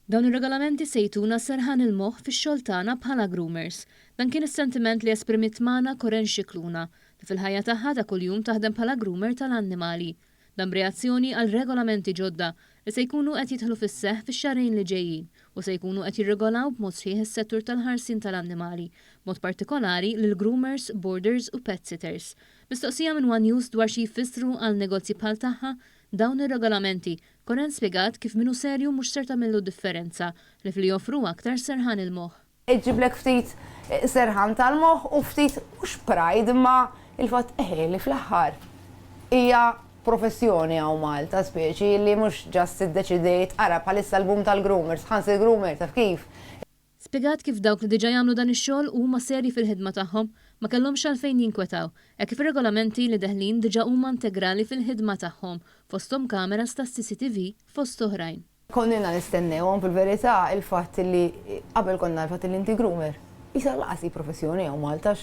Dawn ir-regolamenti sejtuna serħan il-moħħ fix-xogħol tagħna bħala groomers. Dan kien is-sentiment li esprimit magħna Koren Xikluna li fil-ħajja tagħha ta' kuljum taħdem bħala groomer tal-annimali. Dan b'reazzjoni għal regolamenti ġodda li se jkunu qed jidħlu fis-seħħ fix-xahrejn li ġejjin u se jkunu qed jirregolaw b'mod sħiħ is-settur tal-ħarsien tal-annimali, mod partikolari lil groomers, boarders u pet sitters. Mistoqsija minn One News dwar xi jfissru għal negozji bħal tagħha dawn ir-regolamenti, Koren spjegat kif minnu serju mhux ser tagħmillu differenza li fli joffru aktar serħan il-moħħ. Iġiblek ftit serħan tal-moħħ u ftit mhux pride imma il-fatt li fl-aħħar hija professjoni hawn Malta speċi li mhux ġast iddeċidejt ara bħalissa l-boom tal-groomers, ħansir groomer taf kif. Spjegat kif dawk li diġà jagħmlu dan ix-xogħol huma serji fil-ħidma tagħhom ma kellhomx għalfejn jinkwetaw, hekk kif ir-regolamenti li deħlin diġà huma integrali fil-ħidma tagħhom fosthom kameras tas-CCTV fost oħrajn. Konnina nistennewhom fil-verità il-fatt li qabel konna l-fatt li inti groomer. Isa laqasi professjoni hawn Malta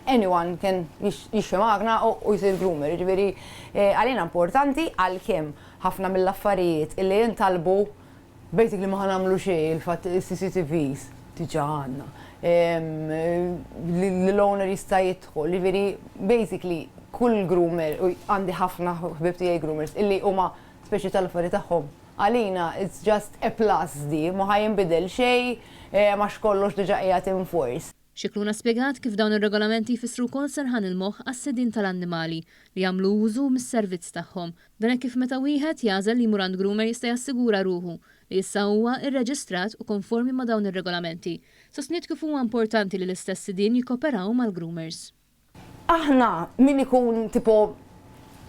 anyone can jixxi magna u jsir groomer, jiġifieri għalina importanti għalkemm ħafna mill-affarijiet illi jintalbu basically ma ħanamlu xejn il-fatt is-CCTVs diġà għandna. L-owner jista' jidħol, jiġifieri basically kull groomer u għandi ħafna ħbieb tiegħi groomers illi huma speċi tal-affarijiet tagħhom. Għalina it's just a plus di, ma ħajinbidel xejn ma xkollox diġà qiegħed infors. Xikluna spjegat kif dawn ir-regolamenti jfissru wkoll serħan il-moħħ għas-sedin tal-annimali li jagħmlu użu mis-servizz tagħhom. Dan hekk kif meta wieħed jażel li jmur għand groomer jista' jassigura ruħu li issa huwa irreġistrat u konformi ma' dawn ir-regolamenti. Sostniet kif huwa importanti li l-istess sidien jikkoperaw mal-groomers. Aħna min ikun tipo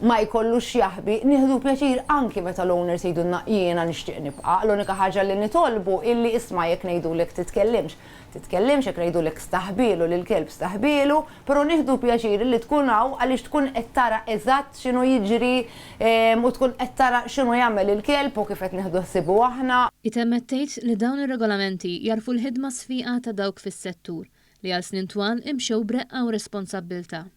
ma jkollux jaħbi, nieħdu pjaċir anki meta l-owners jgħidulna jiena nixtieq nibqa'. L-unika ħaġa li nitolbu illi isma' jekk ngħidulek titkellimx jekk ngħidulek staħbielu lil kelb staħbielu, però nieħdu pjaċir li tkun hawn għaliex tkun qed tara eżatt x'inhu jiġri u tkun qed tara x'inhu jagħmel il-kelb u kif qed nieħdu ħsibu aħna. Itemmet tgħid li dawn ir-regolamenti jarfu l-ħidma sfiqa ta' dawk fis-settur li għal snin twal imxew b'reqqa u responsabbiltà.